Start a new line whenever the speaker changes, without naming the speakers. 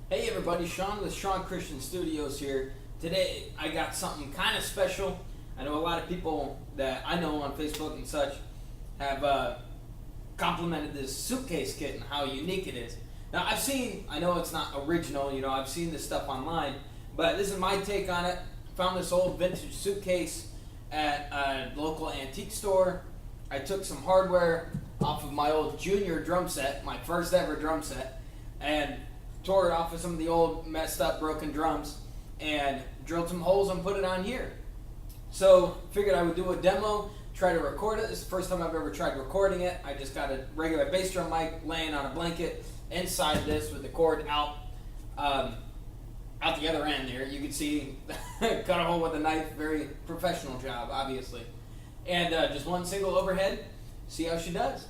Hey everybody, Sean with Sean Christian Studios here. Today I got something kind of special. I know a lot of people that I know on Facebook and such have complimented this suitcase kit and how unique it is. Now I know it's not original, I've seen this stuff online, but this is my take on it. Found this old vintage suitcase at a local antique store. I took some hardware off of my old junior drum set, my first ever drum set, and tore it off of some of the old messed up broken drums and drilled some holes and put it on here. So figured I would do a demo, try to record it. This is the first time I've ever tried recording it. I just got a regular bass drum mic laying on a blanket inside this with the cord out the other end there. You can see cut a hole with a knife, very professional job obviously. And just one single overhead, see how she does.